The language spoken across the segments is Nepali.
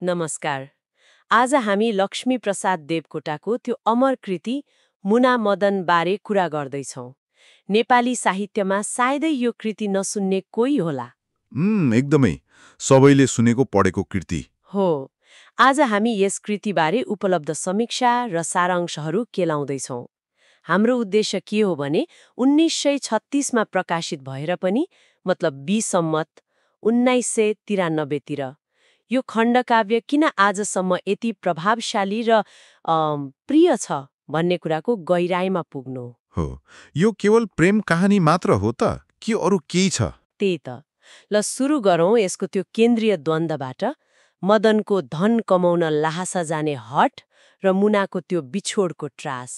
नमस्कार। आज हामी लक्ष्मी प्रसाद देवकोटाको त्यो अमर कृति मुना मदन बारे कुरा गर्दैछौँ। नेपाली साहित्यमा सायदै यो कृति नसुन्ने कोही होला। एकदमै सबैले सुनेको पढेको कृति हो। आज हामी यस कृतिबारे उपलब्ध समीक्षा र सारांशहरू केलाउँदैछौँ। हाम्रो उद्देश्य के हो भने 1936मा प्रकाशित भएर पनि मतलब 20 सम्मत 1993 तिर यो खण्डकाव्य किन आजसम्म यति प्रभावशाली र प्रिय छ भन्ने कुराको गहिराईमा पुग्नु हो। यो केवल प्रेम कहानी मात्र हो त कि अरू केही छ? त्यही त। ल सुरु गरौँ यसको त्यो केन्द्रीय द्वन्द्वबाट। मदनको धन कमाउन ल्हासा जाने हट र मुनाको त्यो बिछोडको त्रास।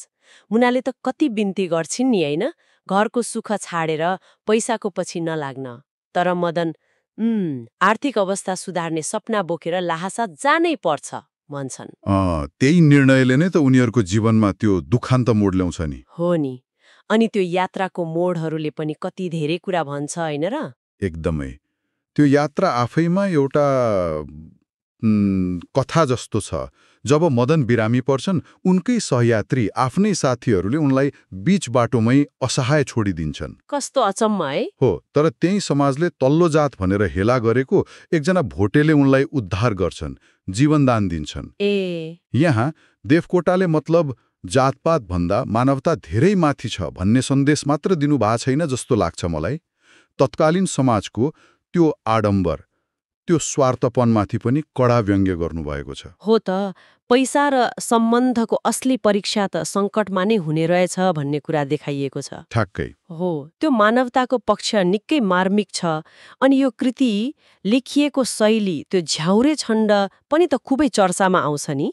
मुनाले त कति बिन्ती गर्छिन् नि होइन, घरको सुख छाडेर पैसाको पछि नलाग्न। तर मदन आर्थिक अवस्था सुधार्ने सपना बोकेर ल्हासा जानै पर्छ भन्छन्। त्यही निर्णयले नै त उनीहरूको जीवनमा त्यो दुखान्त मोड ल्याउँछ नि। हो नि। अनि त्यो यात्राको मोडहरूले पनि कति धेरै कुरा भन्छ होइन र? एकदमै। त्यो यात्रा आफैमा एउटा कथा जस्तो छ। जब मदन बिरामी पर्छन् उनकै सहयात्री आफ्नै साथीहरूले उनलाई बीच बाटोमै असहाय छोडिदिन्छन्। कस्तो अचम्म है। हो, तर त्यही समाजले तल्लो जात भनेर हेला गरेको एकजना भोटेले उनलाई उद्धार गर्छन्, जीवनदान दिन्छन्। यहाँ देवकोटाले मतलब जातपात भन्दा मानवता धेरै माथि छ भन्ने सन्देश मात्र दिनुभएको छैन जस्तो लाग्छ मलाई। तत्कालीन समाजको त्यो आडम्बर, त्यो स्वार्थपनमाथि पनि कडा व्यङ्ग्य गर्नुभएको छ। हो त। पैसा र सम्बन्धको असली परीक्षा त सङ्कटमा नै हुने रहेछ भन्ने कुरा देखाइएको छ। ठ्याक्कै। हो, त्यो मानवताको पक्ष निकै मार्मिक छ। अनि यो कृति लेखिएको शैली, त्यो झ्याउरे छन्द पनि त खुबै चर्चामा आउँछ नि।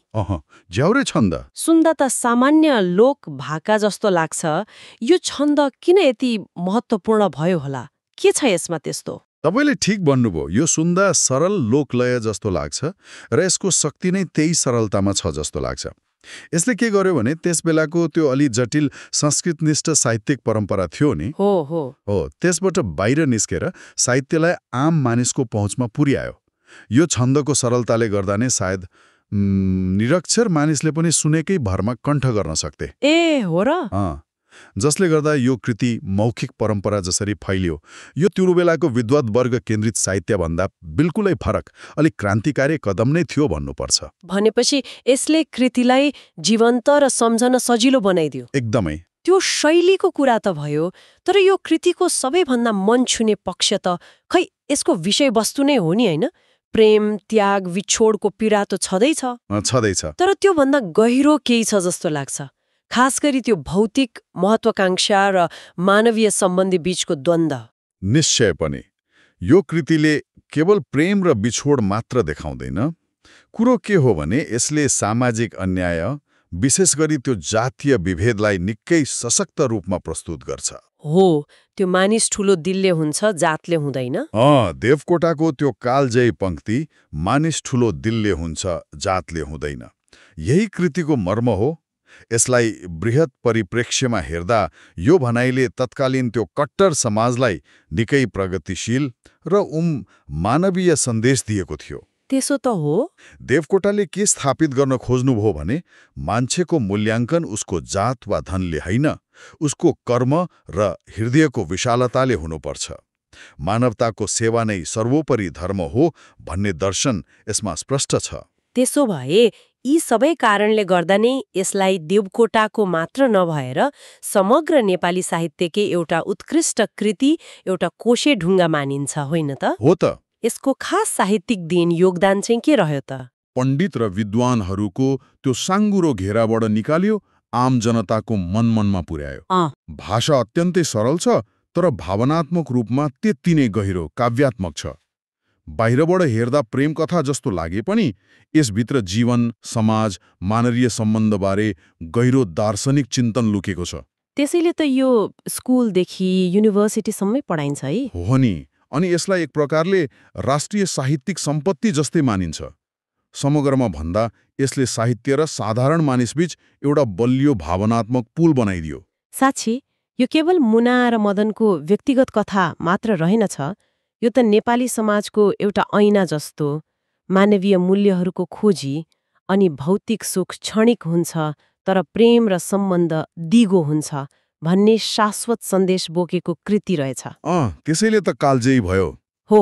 झ्याउरे छन्द सुन्दा त सामान्य लोक भाका जस्तो लाग्छ। यो छन्द किन यति महत्त्वपूर्ण भयो होला? के छ यसमा त्यस्तो? तपाईँले ठिक भन्नुभयो। यो सुन्दा सरल लोकलय जस्तो लाग्छ र यसको शक्ति नै त्यही सरलतामा छ जस्तो लाग्छ। यसले के गर्यो भने त्यस बेलाको त्यो अलि जटिल संस्कृतनिष्ठ साहित्यिक परम्परा थियो नि, हो त्यसबाट बाहिर निस्केर साहित्यलाई आम मानिसको पहुँचमा पुर्यायो। यो छन्दको सरलताले गर्दा नै सायद निरक्षर मानिसले पनि सुनेकै भरमा कण्ठ गर्न सक्थे। हो र? जसले गर्दा यो कृति मौखिक परम्परा जसरी फैलियो, यो त्यो बेलाको विद्वत वर्ग केन्द्रित साहित्यभन्दा बिल्कुलै फरक, अलिक क्रान्तिकारी कदम नै थियो भन्नुपर्छ। भनेपछि यसले कृतिलाई जीवन्त र सम्झन सजिलो बनाइदियो। एकदमै। त्यो शैलीको कुरा त भयो, तर यो कृतिको सबैभन्दा मन छुने पक्ष त खै यसको विषयवस्तु नै हो नि होइन? प्रेम, त्याग, विछोडको पीडा त छँदैछ। तर त्योभन्दा गहिरो केही छ जस्तो लाग्छ। खास गरी त्यो भौतिक महत्वाकांक्षा र मानवीय सम्बन्धी बीचको द्वन्द्व। निश्चय पनि। यो कृतिले केवल प्रेम र बिछोड मात्र देखाउँदैन। कुरो के हो भने यसले सामाजिक अन्याय, विशेष गरी त्यो जातीय विभेदलाई निकै सशक्त रूपमा प्रस्तुत गर्छ। हो, त्यो मानिस ठुलो दिलले हुन्छ, जातले हुँदैन। देवकोटाको त्यो कालजयी पंक्ति, मानिस ठुलो दिलले हुन्छ, जातले हुँदैन, यही कृतिको मर्म हो। यसलाई बृहत परिप्रेक्ष्यमा हेर्दा यो भनाइले तत्कालीन त्यो कट्टर समाजलाई निकै प्रगतिशील र मानवीय सन्देश दिएको थियो। त्यसो त हो। देवकोटाले के स्थापित गर्न खोज्नुभयो भने मान्छेको मूल्याङ्कन उसको जात वा धनले होइन, उसको कर्म र हृदयको विशालताले हुनुपर्छ। मानवताको सेवा नै सर्वोपरि धर्म हो भन्ने दर्शन यसमा स्पष्ट छ। त्यसो भए यी सबै कारणले गर्दा नै यसलाई देवकोटाको मात्र नभएर समग्र नेपाली साहित्यकै एउटा उत्कृष्ट कृति, एउटा कोशे ढुङ्गा मानिन्छ होइन त? हो त। यसको खास साहित्यिक देन योगदान चाहिँ के रह्यो त? पण्डित र विद्वानहरूको त्यो साङ्गुरो घेराबाट निकाल्यो, आम जनताको मनमा पुर्यायो। भाषा अत्यन्तै सरल छ, तर भावनात्मक रूपमा त्यति नै गहिरो, काव्यात्मक छ। बाहिरबाट हेर्दा प्रेम कथा जस्तो लागे पनि यसभित्र जीवन, समाज, मानवीय सम्बन्धबारे गहिरो दार्शनिक चिन्तन लुकेको छ। त्यसैले त यो स्कुलदेखि युनिभर्सिटीसम्मै पढाइन्छ है। हो नि। अनि यसलाई एक प्रकारले राष्ट्रिय साहित्यिक सम्पत्ति जस्तै मानिन्छ। समग्रमा भन्दा यसले साहित्य र साधारण मानिसबीच एउटा बलियो भावनात्मक पुल बनाइदियो। साक्षी, यो केवल मुना र मदनको व्यक्तिगत कथा मात्र रहेनछ, यो त नेपाली समाजको एउटा ऐना जस्तो, मानवीय मूल्यहरूको खोजी अनि भौतिक सुख क्षणिक हुन्छ तर प्रेम र सम्बन्ध दिगो हुन्छ भन्ने शाश्वत सन्देश बोकेको कृति रहेछ। त्यसैले त कालजयी भयो। हो,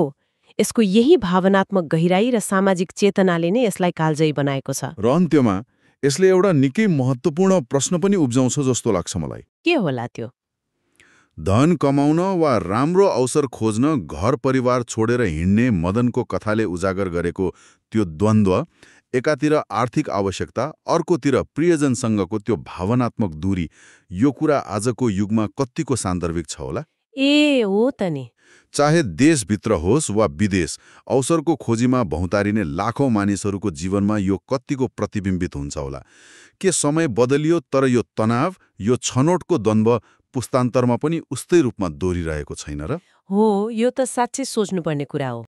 यसको यही भावनात्मक गहिराई र सामाजिक चेतनाले नै यसलाई कालजयी बनाएको छ। र अन्त्यमा यसले एउटा निकै महत्त्वपूर्ण प्रश्न पनि उब्जाउँछ जस्तो लाग्छ मलाई। के होला त्यो? धन कमाउन वा राम्रो अवसर खोज्न घर परिवार छोडेर हिँड्ने मदनको कथाले उजागर गरेको त्यो द्वन्द्व, एकातिर आर्थिक आवश्यकता, अर्कोतिर प्रियजनसँगको त्यो भावनात्मक दूरी, यो कुरा आजको युगमा कत्तिको सान्दर्भिक छ होला? हो त नि। चाहे देशभित्र होस् वा विदेश, अवसरको खोजीमा भौँतारिने लाखौं मानिसहरूको जीवनमा यो कत्तिको प्रतिबिम्बित हुन्छ होला? के समय बदलियो तर यो तनाव, यो छनोटको द्वन्द्व पुस्तान्तरमा पनि उस्तै रूपमा दोहोरिरहेको छैन र? हो, यो त साँच्चै सोच्नुपर्ने कुरा हो।